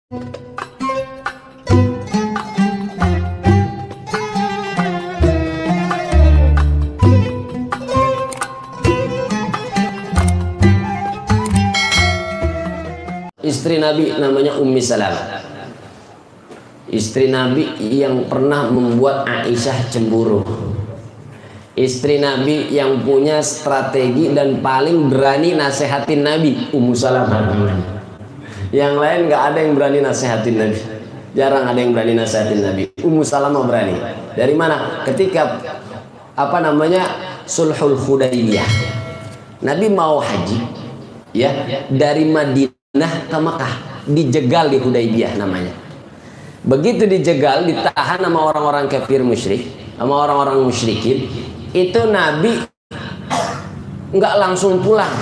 Istri Nabi namanya Ummi Salamah. Istri Nabi yang pernah membuat Aisyah cemburu. Istri Nabi yang punya strategi dan paling berani nasehatin Nabi, Ummu Salamah. Yang lain nggak ada yang berani nasehatin Nabi. Jarang ada yang berani nasehatin Nabi. Ummu Salamah berani. Dari mana? Ketika Sulhul Hudaybiyah. Nabi mau haji, ya, dari Madinah ke Mekah, dijegal di Hudaybiyah namanya. Begitu dijegal, ditahan sama orang-orang kafir musyrik, sama orang-orang musyrikin, itu Nabi nggak langsung pulang,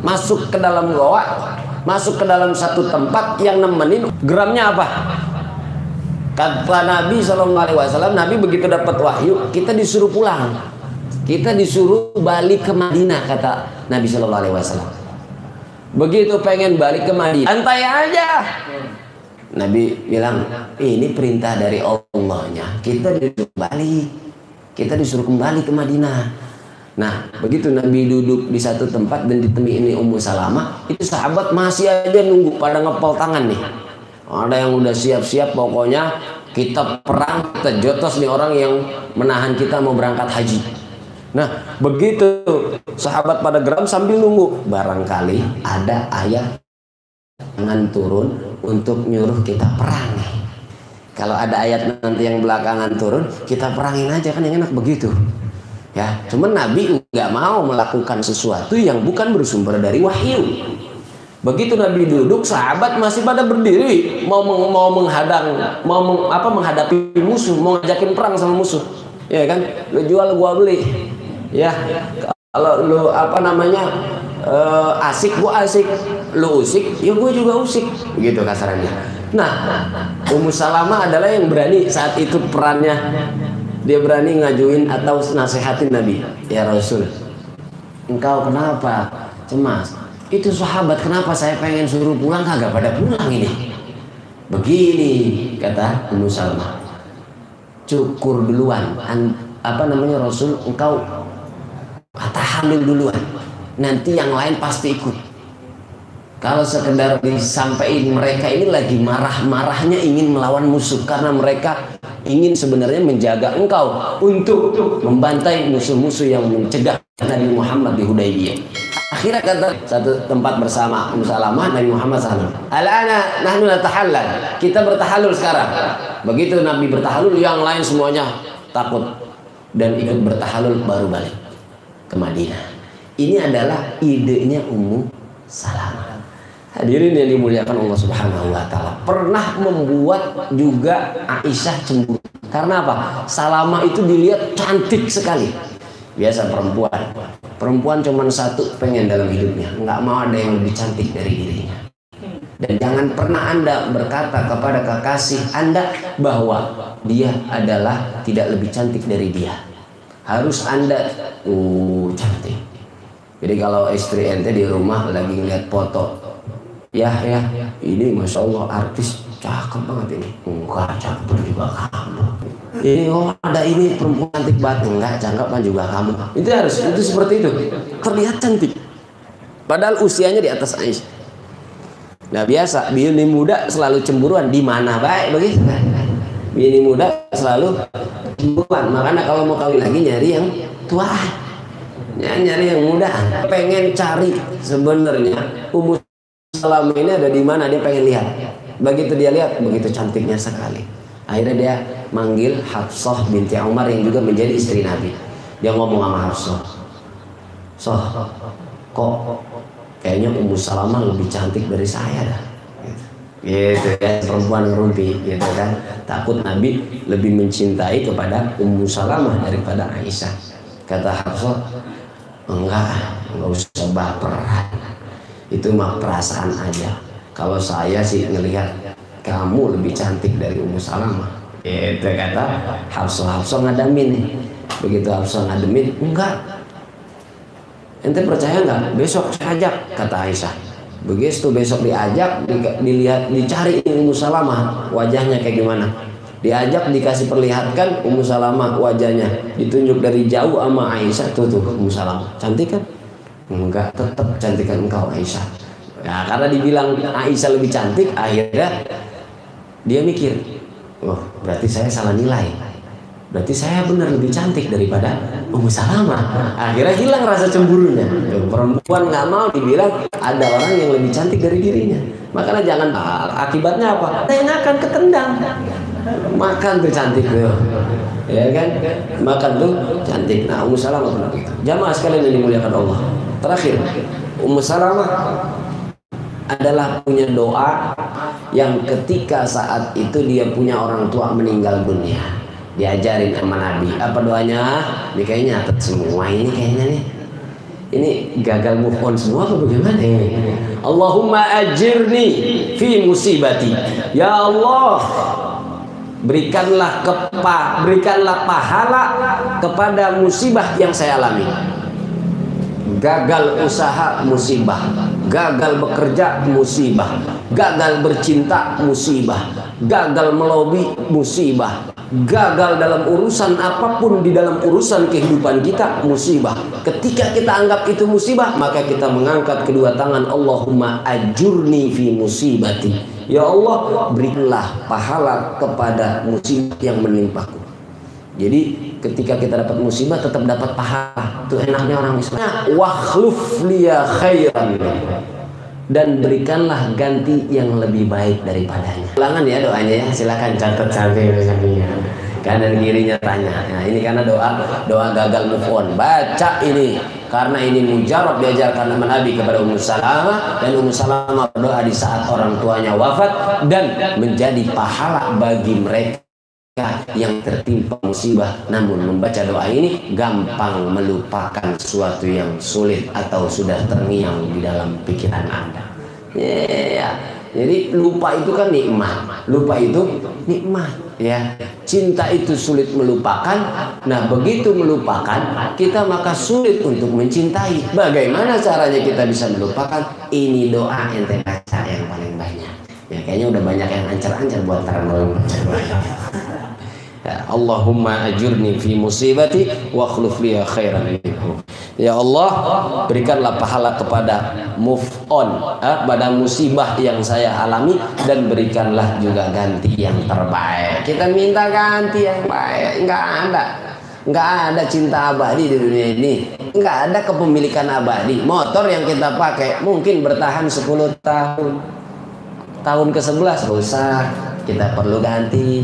masuk ke dalam goa, masuk ke dalam satu tempat yang nemenin. Geramnya apa? Kata Nabi SAW, Nabi begitu dapat wahyu, kita disuruh pulang, kita disuruh balik ke Madinah, kata Nabi SAW. Begitu pengen balik ke Madinah, santai aja. Nabi bilang, ini perintah dari Allahnya, kita disuruh balik, kita disuruh kembali ke Madinah. Nah, begitu Nabi duduk di satu tempat dan ditemui Ummu Salamah, itu sahabat masih aja nunggu, pada ngepel tangan nih. Ada yang udah siap-siap, pokoknya kita perang, kita jotos nih orang yang menahan kita mau berangkat haji. Nah, begitu sahabat pada geram sambil nunggu, barangkali ada ayat jangan turun untuk nyuruh kita perang. Kalau ada ayat nanti yang belakangan turun, kita perangin aja, kan yang enak begitu. Ya, cuman Nabi nggak mau melakukan sesuatu yang bukan bersumber dari wahyu. Begitu Nabi duduk, sahabat masih pada berdiri, mau menghadang, menghadapi musuh, mau ngajakin perang sama musuh. Ya kan, lu jual gua beli. Ya, kalau lu asik, gua asik, lu usik, ya gua juga usik, begitu kasarannya. Nah, Ummu Salamah adalah yang berani saat itu perannya. Dia berani ngajuin atau nasihatin Nabi. Ya Rasul, engkau kenapa cemas? Itu sahabat, kenapa saya pengen suruh pulang kagak pada pulang ini? Begini kata Ummu Salamah, cukur duluan, Rasul, engkau tahamil duluan, nanti yang lain pasti ikut. Kalau sekedar disampaikan mereka ini lagi marah-marahnya ingin melawan musuh, karena mereka ingin sebenarnya menjaga engkau untuk membantai musuh-musuh yang mencegah Nabi Muhammad di Hudaybiyah. Akhirnya kata satu tempat bersama Ummu Salamah, Nabi Muhammad SAW, al-ana nahnu natahallal, kita bertahallul sekarang. Begitu Nabi bertahallul, yang lain semuanya takut dan ikut bertahallul, baru balik ke Madinah. Ini adalah idenya Ummu Salamah. Hadirin yang dimuliakan Allah Subhanahu wa taala, pernah membuat juga Aisyah cemburu. Karena apa? Salamah itu dilihat cantik sekali. Biasa perempuan cuma satu pengen dalam hidupnya, nggak mau ada yang lebih cantik dari dirinya. Dan jangan pernah Anda berkata kepada kekasih Anda bahwa dia adalah tidak lebih cantik dari dia. Harus Anda cantik. Jadi kalau istri ente di rumah lagi ngeliat foto, ya ini masya Allah artis cakep banget ini, enggak cakep juga kamu. Ini ada ini perempuan cantik banget, enggak cakep juga kamu. Itu seperti itu, terlihat cantik padahal usianya di atas Aisyah. Nah biasa bini muda selalu cemburuan, di mana baik begitu. Bini muda selalu cemburuan, makanya kalau mau kawin lagi nyari yang tua, nyari yang muda. Pengen cari sebenarnya Ummu Salamah ini ada di mana, dia pengen lihat. Begitu dia lihat, begitu cantiknya sekali. Akhirnya dia manggil Hafsah binti Umar yang juga menjadi istri Nabi. Dia ngomong sama Hafsah, kok kayaknya Ummu Salamah lebih cantik dari saya dah. Gitu ya, perempuan ngerumpi gitu kan. Takut Nabi lebih mencintai kepada Ummu Salamah daripada Aisyah. Kata Hafsah, enggak usah baperan, itu mah perasaan aja. Kalau saya sih ngelihat kamu lebih cantik dari Ummu Salamah. Itu kata Hafsah ngadamin nih. Begitu Hafsah ngademin, enggak. Ente percaya enggak? Besok saya ajak, kata Aisyah. Begitu besok diajak, dilihat, dicari Ummu Salamah wajahnya kayak gimana. Diajak, dikasih perlihatkan Ummu Salamah wajahnya, ditunjuk dari jauh sama Aisyah. Tuh Ummu Salamah cantik kan? Enggak, tetap cantikan engkau Aisyah. Nah, karena dibilang Aisyah lebih cantik, akhirnya dia mikir, oh berarti saya salah nilai, berarti saya benar lebih cantik daripada Ummu Salamah. Akhirnya hilang rasa cemburunya. Perempuan nggak mau dibilang ada orang yang lebih cantik dari dirinya. Makanya jangan, akibatnya apa? Enakan ketendang. Makan tuh cantik tuh, ya kan? Makan tuh cantik. Nah, Ummu Salamah pernah begitu. Jamaah sekalian yang dimuliakan Allah. Terakhir, Ummu Salamah adalah punya doa yang ketika saat itu dia punya orang tua meninggal dunia, diajarin sama Nabi. Apa doanya? Ini kayaknya nyatet semua ini kayaknya nih. Ini gagal move on semua apa bagaimana? Allahumma ajirni fi musibati. Ya Allah, berikanlah pahala kepada musibah yang saya alami. Gagal usaha musibah, gagal bekerja musibah, gagal bercinta musibah, gagal melobi musibah, gagal dalam urusan apapun di dalam urusan kehidupan kita musibah. Ketika kita anggap itu musibah, maka kita mengangkat kedua tangan, Allahumma ajurni fi musibati. Ya Allah, berikanlah pahala kepada musibah yang menimpaku. Jadi ketika kita dapat musibah tetap dapat pahala. Itu enaknya orang Islam. Wakhluf liya khairan, dan berikanlah ganti yang lebih baik daripadanya. Ulangan ya doanya ya, silakan catat samping-sampingnya. Kanan kirinya tanya. Nah, ini karena doa gagal move on. Baca ini karena ini mujarab diajarkan sama Nabi kepada Ummu Salamah, dan Ummu Salamah berdoa di saat orang tuanya wafat dan menjadi pahala bagi mereka yang tertimpa musibah. Namun membaca doa ini gampang melupakan sesuatu yang sulit atau sudah terngiang di dalam pikiran Anda. Jadi lupa itu kan nikmat, lupa itu nikmat ya. Cinta itu sulit melupakan. Nah begitu melupakan kita maka sulit untuk mencintai. Bagaimana caranya kita bisa melupakan? Ini doa ente baca yang paling banyak ya. Kayaknya udah banyak yang ancar-ancar buat tarawih. Ya, Allahumma ajurni fi musibati wa akhlif li khairan minhu. Ya Allah, berikanlah pahala kepada move on pada musibah yang saya alami, dan berikanlah juga ganti yang terbaik. Kita minta ganti yang baik. Nggak ada cinta abadi di dunia ini. Nggak ada kepemilikan abadi. Motor yang kita pakai mungkin bertahan 10 tahun. Tahun ke-11 rusak, kita perlu ganti.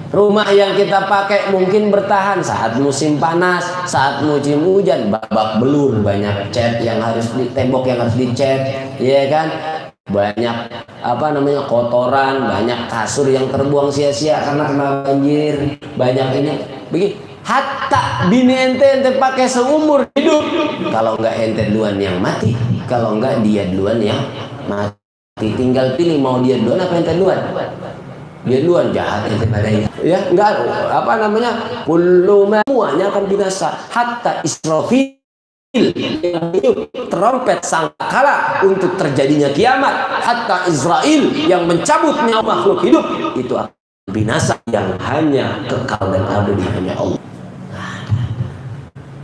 Rumah yang kita pakai mungkin bertahan saat musim panas, saat musim hujan babak belur, banyak cat yang harus tembok yang harus dicat, ya kan? Banyak kotoran, banyak kasur yang terbuang sia-sia karena kena banjir, banyak ini. Begini, hatta bini ente pakai seumur hidup. Kalau enggak ente duluan yang mati, kalau enggak dia duluan yang mati. Tinggal pilih mau dia duluan apa ente duluan. Dia duluan, jahat ente padanya. Ya, enggak kullu semuanya akan binasa. Hatta Israfil yang trompet sangkakala untuk terjadinya kiamat, hatta Israel yang mencabut nyawa makhluk hidup, itu akan binasa, yang hanya kekal dan abadi hanya Allah.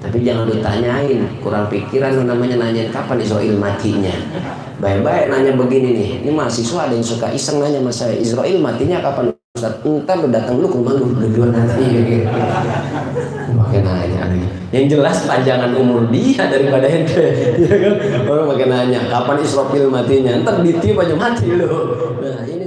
Tapi jangan ditanyain, kurang pikiran namanya nanyain kapan Israel matinya. Baik-baik nanya begini nih, ini mahasiswa ada yang suka iseng nanya sama saya, Israel matinya kapan Ustaz? Entar lu datang lu ke rumah lu duluan nanti. Makin nanya, yang jelas panjangan umur dia daripada ente, ya kan? Orang makin nanya kapan Israel matinya, entar ditiup aja mati lu. Nah, ini